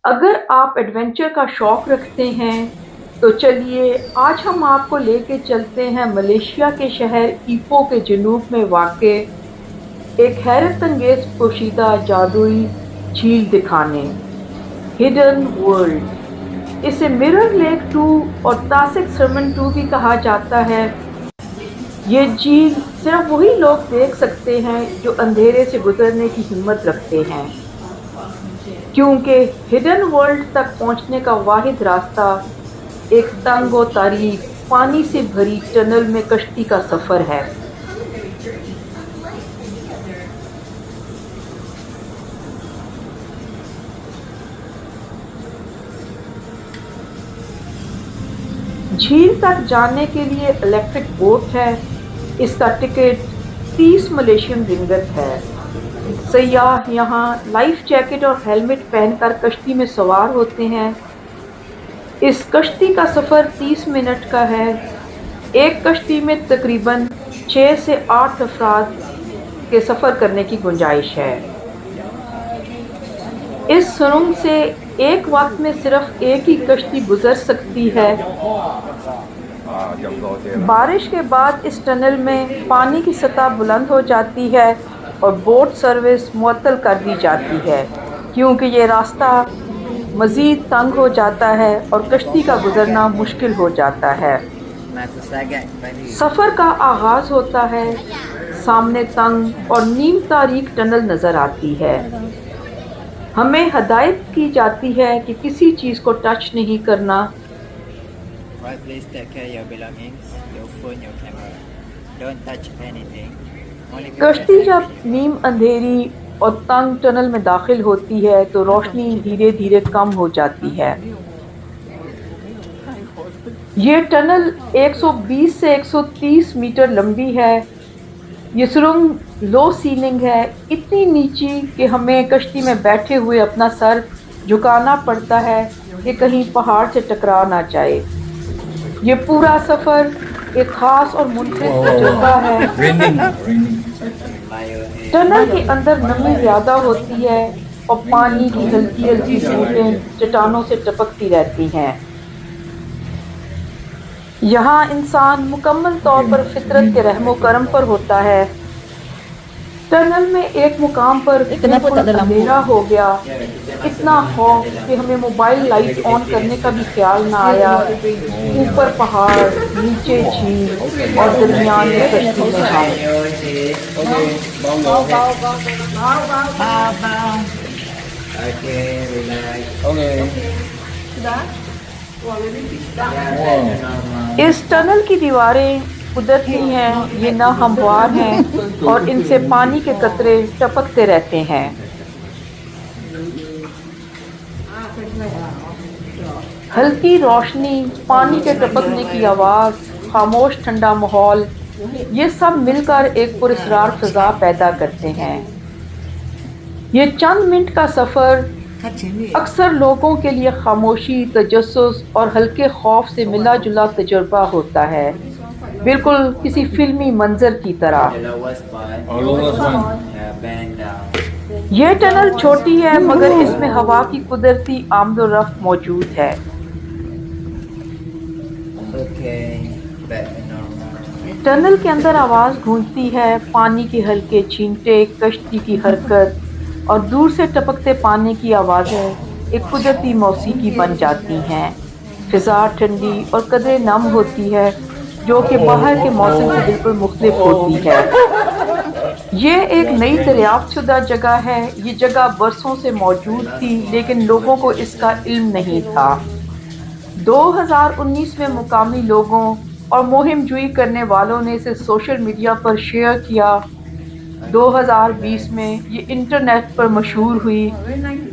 अगर आप एडवेंचर का शौक रखते हैं तो चलिए आज हम आपको लेके चलते हैं मलेशिया के शहर ईपो के जनूब में वाक़ एक हैरत अंगेज पोशीदा जादुई झील दिखाने। हिडन वर्ल्ड इसे मिरर लेक 2 और तासिक सरमन 2 भी कहा जाता है। ये झील सिर्फ वही लोग देख सकते हैं जो अंधेरे से गुजरने की हिम्मत रखते हैं, क्योंकि हिडन वर्ल्ड तक पहुंचने का वाहिद रास्ता एक तंग और तारीक पानी से भरी टनल में कश्ती का सफर है। झील तक जाने के लिए इलेक्ट्रिक बोट है। इसका टिकट 30 मलेशियन रिंगत है। सयाह यहाँ लाइफ जैकेट और हेलमेट पहनकर कश्ती में सवार होते हैं। इस कश्ती का सफ़र 30 मिनट का है। एक कश्ती में तकरीबन 6 से 8 अफराद के सफ़र करने की गुंजाइश है। इस सुरंग से एक वक्त में सिर्फ एक ही कश्ती गुजर सकती है। बारिश के बाद इस टनल में पानी की सतह बुलंद हो जाती है और बोट सर्विस मुअत्तल कर दी जाती है, क्योंकि ये रास्ता मज़ीद तंग हो जाता है और कश्ती का गुजरना मुश्किल हो जाता है। सफ़र का आगाज़ होता है। सामने तंग और नीम तारीक टनल नज़र आती है। हमें हदायत की जाती है कि किसी चीज़ को टच नहीं करना। कश्ती जब नीम अंधेरी और तंग टनल में दाखिल होती है तो रोशनी धीरे धीरे कम हो जाती है। ये टनल 120 से 130 मीटर लंबी है। ये सुरंग लो सीलिंग है, इतनी नीची कि हमें कश्ती में बैठे हुए अपना सर झुकाना पड़ता है कि कहीं पहाड़ से टकरा ना जाए। ये पूरा सफ़र एक ख़ास और मुनफरिद तजुर्बा है। टनल के अंदर नमी ज़्यादा होती है और पानी की हल्की हल्की बूंदें चट्टानों से टपकती रहती हैं। यहाँ इंसान मुकम्मल तौर पर फितरत के रहमो करम पर होता है। टनल में एक मुकाम पर अंधेरा हो गया, इतना खौफ कि हमें मोबाइल लाइट ऑन करने का भी ख्याल ना आया। ऊपर पहाड़, नीचे झील और दरमियान में कश्ती में इस टनल की दीवारें कुदरती हैं, ये ना हमवार हैं और इनसे पानी के कतरे टपकते रहते हैं। हल्की रोशनी, पानी के टपकने की आवाज़, खामोश ठंडा माहौल, ये सब मिलकर एक पुरस्रार फ़िज़ा पैदा करते हैं। ये चंद मिनट का सफ़र अक्सर लोगों के लिए खामोशी, तजस्सुस और हल्के खौफ से मिला जुला तजुर्बा होता है, बिल्कुल किसी फिल्मी मंजर की तरह। यह टनल छोटी है मगर इसमें हवा की कुदरती आमदोरफ्त मौजूद है। टनल के अंदर आवाज़ गूंजती है, पानी के हल्के छींटे, कश्ती की हरकत और दूर से टपकते पानी की आवाज़ें एक कुदरती मौसीकी बन जाती हैं। फ़िज़ा ठंडी और कदरे नम होती है, जो कि बाहर के मौसम से बिल्कुल मुख्तलिफ होती है। ये एक नई दरियाफ्त शुदा जगह है। ये जगह बरसों से मौजूद थी लेकिन लोगों को इसका इल्म नहीं था। 2019 में मुकामी लोगों और मुहिम जुई करने वालों ने इसे सोशल मीडिया पर शेयर किया। 2020 में ये इंटरनेट पर मशहूर हुई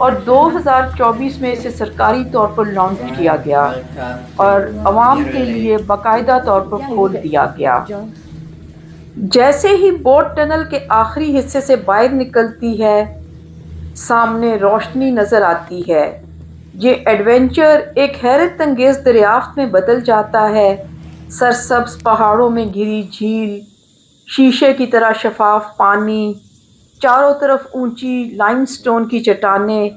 और 2024 में इसे सरकारी तौर पर लॉन्च किया गया और आवाम के लिए बाकायदा तौर पर खोल दिया गया। जैसे ही बोट टनल के आखिरी हिस्से से बाहर निकलती है, सामने रोशनी नज़र आती है। ये एडवेंचर एक हैरत अंगेज़ दरियाफ्त में बदल जाता है। सरसब्ज़ पहाड़ों में घिरी झील, शीशे की तरह शफाफ पानी, चारों तरफ ऊंची लाइमस्टोन की चट्टानें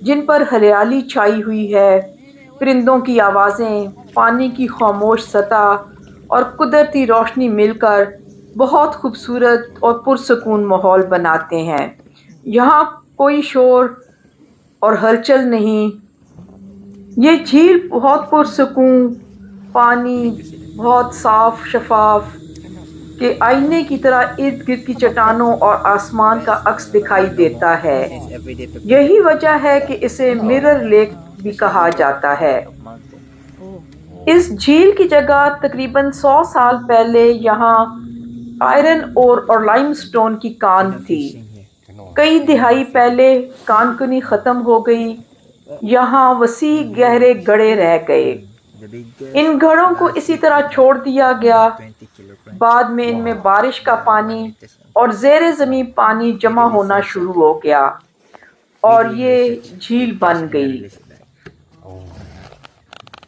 जिन पर हरियाली छाई हुई है, परिंदों की आवाज़ें, पानी की खामोश सतह और कुदरती रोशनी मिलकर बहुत खूबसूरत और पुरसकून माहौल बनाते हैं। यहाँ कोई शोर और हलचल नहीं। ये झील बहुत पुरसकून, पानी बहुत साफ शफाफ के आईने की तरह इर्द गिर्द की चट्टानों और आसमान का अक्स दिखाई देता है। यही वजह है कि इसे मिरर लेक भी कहा जाता है। इस झील की जगह तकरीबन 100 साल पहले यहाँ आयरन ओर और लाइमस्टोन की कान थी। कई दिहाई पहले कानकुनी खत्म हो गई। यहाँ वसी गहरे गड्ढे रह गए। इन घड़ों को इसी तरह छोड़ दिया गया। बाद में इनमें बारिश का पानी और ज़ेरे ज़मीन पानी जमा होना शुरू हो गया और ये झील बन गई।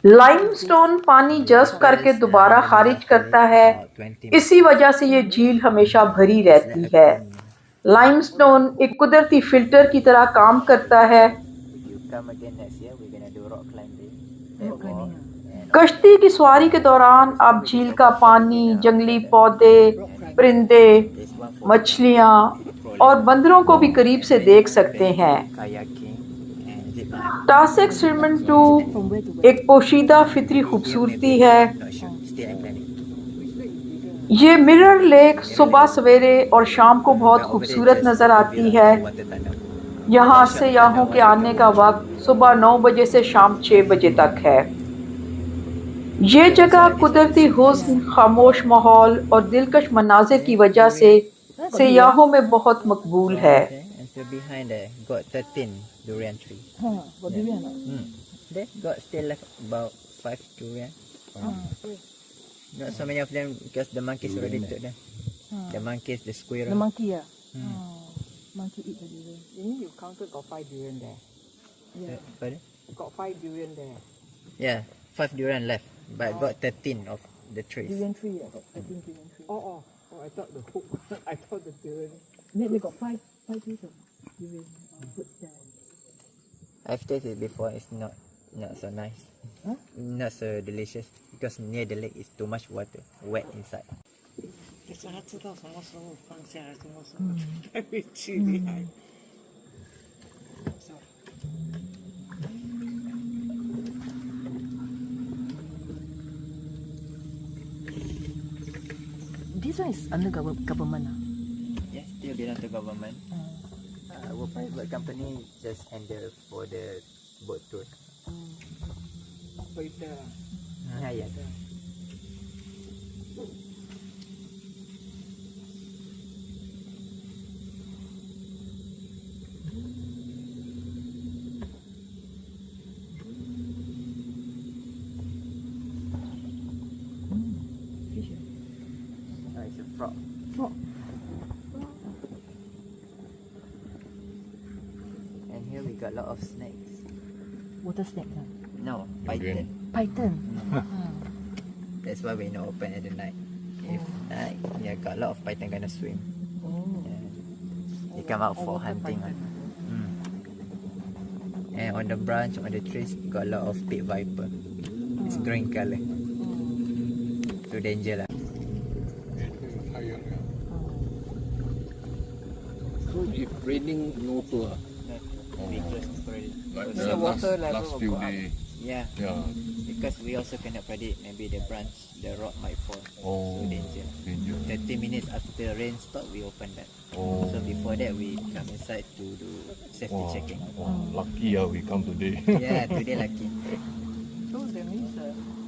लाइमस्टोन पानी जज़्ब करके दोबारा खारिज करता है। इसी वजह से ये झील हमेशा भरी रहती है। लाइमस्टोन एक कुदरती फिल्टर की तरह काम करता है। कश्ती की सवारी के दौरान आप झील का पानी, जंगली पौधे, परिंदे, मछलियाँ और बंदरों को भी करीब से देख सकते हैं। टासेक सिरमन-टू एक पोशीदा फितरी खूबसूरती है। ये मिरर लेक सुबह सवेरे और शाम को बहुत खूबसूरत नज़र आती है। यहाँ सयाहों के आने का वक्त सुबह 9 बजे से शाम 6 बजे तक है। ये जगह कुदरती हुस्न, खामोश माहौल और दिलकश मनाजिर की वजह से सयाहों में बहुत मकबूल है। Behind there got 13 durian tree. Got durian ah? There got still left about 5 durian. Not so many of them because the monkeys already took them. The monkeys, the squirrel. The monkey ah? Monkey eat the durian. You mean you counted got 5 durian there? Yeah. Pardon? Got 5 durian there. Yeah, 5 durian left, but got 13 of the trees. Durian tree ah? Got 13 durian tree. Oh, I thought the hook. I thought the durian. Then they got 5 trees of durian. Fruits there. I've tasted it before. It's not so nice. Huh? Not so delicious because near the lake is too much water, wet inside. 可是他知道什么时候放下来，什么时候再回去厉害。This one is under government ah? Yes, still belong to government. Our private company just handle for the boat tour. Waiter. Yeah. Fish ah? Oh, it's a frog. Frog. And here we got a lot of snakes. Water snake ah? No, python. Python. That's why we not open at the night. If night, yeah, got a lot of python gonna swim. Yeah. They come out for hunting. And on the branch, on the trees, got a lot of pit viper. It's green color. Too danger lah. So if raining, no tour. We close already. Like The the water level last will few go up. days. Yeah, Yeah. because we also cannot predict. Maybe the branch, the rock might fall. Oh, So danger. danger. 30 minutes after rain stop, we open that. Oh. So before that, we come inside to do safety Wow. checking. Wow. Lucky we come today. Yeah, today lucky. So that means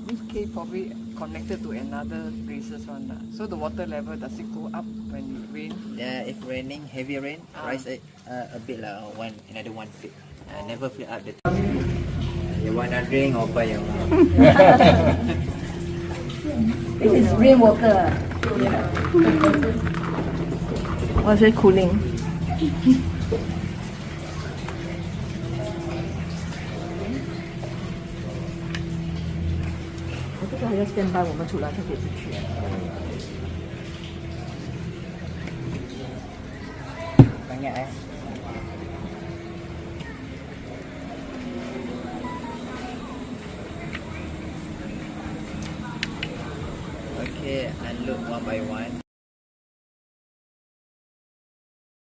this cave probably connected to another places one. So the water level does it go up when it rain? Yeah, if raining, heavy rain, rise a bit lah, another 1 feet. Never fill up the. You wanna drink or buy your mouth? This is rainwater. Was it cooling? 我这个还要 stand by，我们出来才可以进去。Banyak Okay, unload one by one.